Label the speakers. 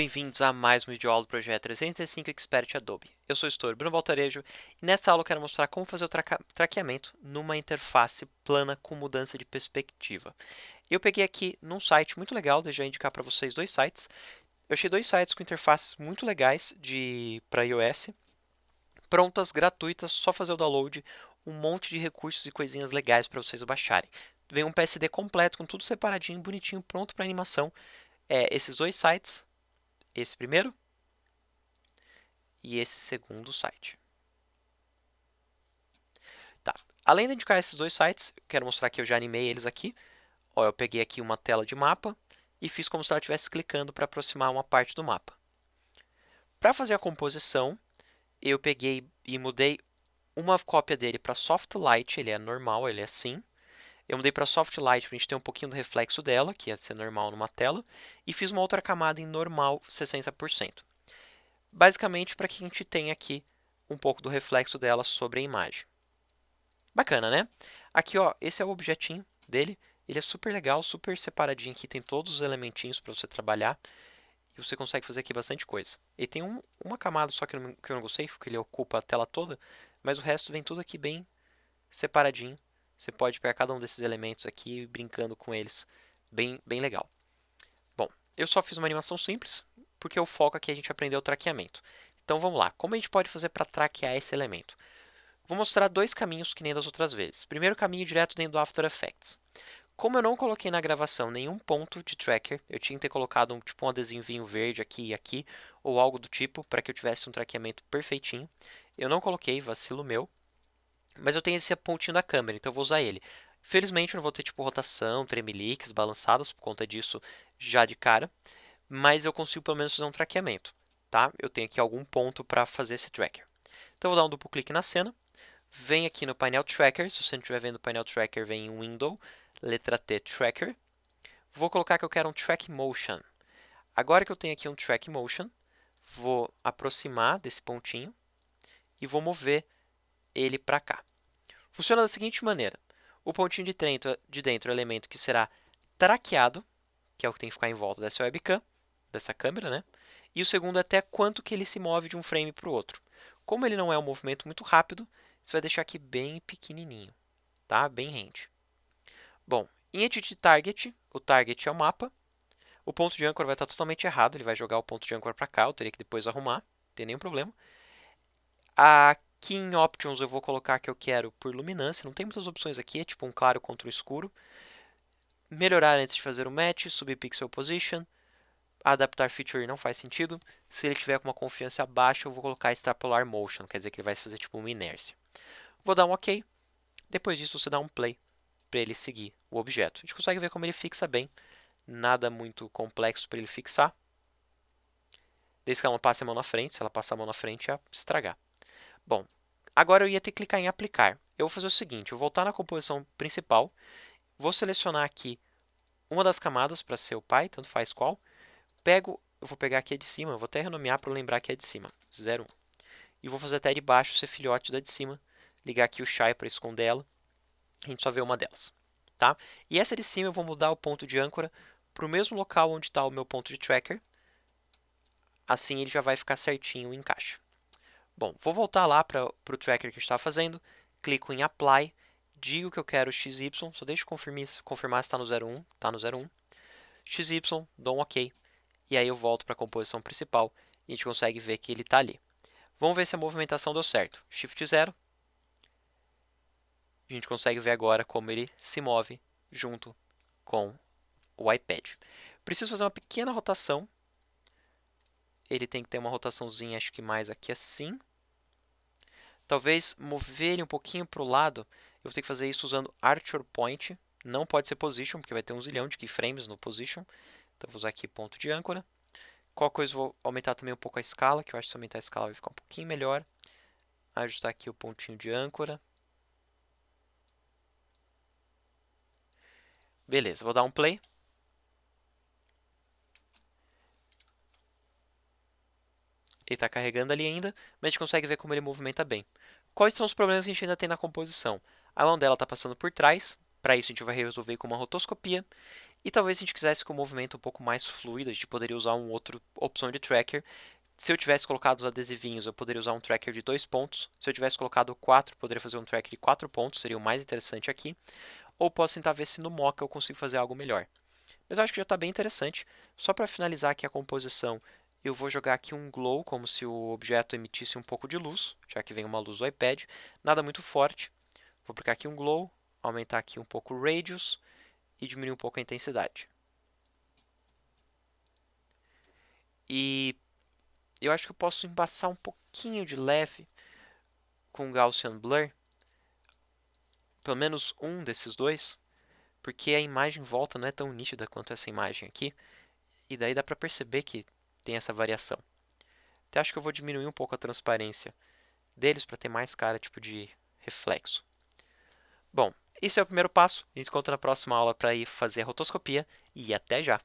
Speaker 1: Bem-vindos a mais um vídeo aula do projeto 365 Expert Adobe. Eu sou o tutor Bruno Baltarejo e nessa aula eu quero mostrar como fazer o traqueamento numa interface plana com mudança de perspectiva. Eu peguei aqui num site muito legal, deixa eu indicar para vocês dois sites. Eu achei dois sites com interfaces muito legais para iOS, prontas, gratuitas, só fazer o download, um monte de recursos e coisinhas legais para vocês baixarem. Vem um PSD completo com tudo separadinho, bonitinho, pronto para animação. Esses dois sites. Esse primeiro e esse segundo site. Tá. Além de indicar esses dois sites, eu quero mostrar que eu já animei eles aqui. Ó, eu peguei aqui uma tela de mapa e fiz como se ela estivesse clicando para aproximar uma parte do mapa. Para fazer a composição, eu peguei e mudei uma cópia dele para Soft Light, ele é normal, ele é assim. Eu mudei para Soft Light para a gente ter um pouquinho do reflexo dela, que ia ser normal numa tela, e fiz uma outra camada em normal 60%. Basicamente para que a gente tenha aqui um pouco do reflexo dela sobre a imagem. Bacana, né? Aqui, ó, esse é o objetinho dele. Ele é super legal, super separadinho aqui, tem todos os elementinhos para você trabalhar. E você consegue fazer aqui bastante coisa. Ele tem uma camada só que eu não gostei, porque ele ocupa a tela toda, mas o resto vem tudo aqui bem separadinho. Você pode pegar cada um desses elementos aqui e ir brincando com eles. Bem legal. Bom, eu só fiz uma animação simples, porque o foco aqui é a gente aprender o traqueamento. Então vamos lá, como a gente pode fazer para traquear esse elemento? Vou mostrar dois caminhos que nem das outras vezes. Primeiro caminho direto dentro do After Effects. Como eu não coloquei na gravação nenhum ponto de tracker, eu tinha que ter colocado um adesivinho verde aqui e aqui, ou algo do tipo, para que eu tivesse um traqueamento perfeitinho. Eu não coloquei, vacilo meu, mas eu tenho esse pontinho da câmera, então eu vou usar ele. Felizmente eu não vou ter rotação, tremeliques, balançadas por conta disso já de cara, mas eu consigo pelo menos fazer um traqueamento, tá? Eu tenho aqui algum ponto para fazer esse tracker. Então eu vou dar um duplo clique na cena, vem aqui no painel Tracker, se você não estiver vendo o painel Tracker, vem em Window, letra T, Tracker. Vou colocar que eu quero um Track Motion. Agora que eu tenho aqui um Track Motion, vou aproximar desse pontinho e vou mover ele para cá. Funciona da seguinte maneira. O pontinho de dentro é o elemento que será traqueado, que é o que tem que ficar em volta dessa webcam, dessa câmera, né? E o segundo é até quanto que ele se move de um frame para o outro. Como ele não é um movimento muito rápido, você vai deixar aqui bem pequenininho, tá? Bem rente. Bom, em Edit Target, o target é o mapa. O ponto de âncora vai estar totalmente errado, ele vai jogar o ponto de âncora para cá, eu teria que depois arrumar, não tem nenhum problema. Aqui em Options eu vou colocar que eu quero por luminância, não tem muitas opções aqui, é tipo um claro contra o escuro. Melhorar antes de fazer o match, subir pixel position. Adaptar feature não faz sentido. Se ele tiver com uma confiança baixa, eu vou colocar extrapolar motion, quer dizer que ele vai fazer tipo uma inércia. Vou dar um OK. Depois disso, você dá um play para ele seguir o objeto. A gente consegue ver como ele fixa bem. Nada muito complexo para ele fixar. Desde que ela não passe a mão na frente. Se ela passar a mão na frente, é estragar. Bom, agora eu ia ter que clicar em aplicar. Eu vou fazer o seguinte, eu vou voltar na composição principal. Vou selecionar aqui uma das camadas para ser o pai, tanto faz qual. Eu vou pegar aqui a de cima, vou até renomear para lembrar que é a de cima, 01. E vou fazer até de baixo ser filhote da de cima. Ligar aqui o Shy para esconder ela. A gente só vê uma delas. Tá? E essa de cima eu vou mudar o ponto de âncora para o mesmo local onde está o meu ponto de tracker. Assim ele já vai ficar certinho o encaixe. Bom, vou voltar lá para o tracker que eu estava fazendo. Clico em Apply. Digo que eu quero XY. Só deixa eu confirmar se está no 01. Está no 01. XY, dou um OK. E aí eu volto para a composição principal e a gente consegue ver que ele está ali. Vamos ver se a movimentação deu certo. Shift 0. A gente consegue ver agora como ele se move junto com o iPad. Preciso fazer uma pequena rotação. Ele tem que ter uma rotaçãozinha, acho que mais aqui assim. Talvez mover ele um pouquinho para o lado. Eu vou ter que fazer isso usando Archer Point. Não pode ser Position, porque vai ter um zilhão de keyframes no Position. Então vou usar aqui ponto de âncora. Qualquer coisa vou aumentar também um pouco a escala, que eu acho que se aumentar a escala vai ficar um pouquinho melhor. Ajustar aqui o pontinho de âncora. Beleza, vou dar um play. Ele está carregando ali ainda, mas a gente consegue ver como ele movimenta bem. Quais são os problemas que a gente ainda tem na composição? A mão dela está passando por trás, Para isso, a gente vai resolver com uma rotoscopia. E talvez se a gente quisesse com um movimento um pouco mais fluido, a gente poderia usar uma outra opção de tracker. Se eu tivesse colocado os adesivinhos, eu poderia usar um tracker de 2 pontos. Se eu tivesse colocado 4, eu poderia fazer um tracker de 4 pontos, seria o mais interessante aqui. Ou posso tentar ver se no Mocha eu consigo fazer algo melhor. Mas eu acho que já está bem interessante. Só para finalizar aqui a composição, eu vou jogar aqui um glow, como se o objeto emitisse um pouco de luz, já que vem uma luz do iPad. Nada muito forte. Vou aplicar aqui um glow, aumentar aqui um pouco o radius e diminuir um pouco a intensidade. E eu acho que eu posso embaçar um pouquinho de leve com o Gaussian Blur, pelo menos um desses dois, porque a imagem em volta não é tão nítida quanto essa imagem aqui, e daí dá para perceber que tem essa variação. Até acho que eu vou diminuir um pouco a transparência deles para ter mais cara tipo de reflexo. Bom, esse é o primeiro passo. A gente se encontra na próxima aula para ir fazer a rotoscopia e até já!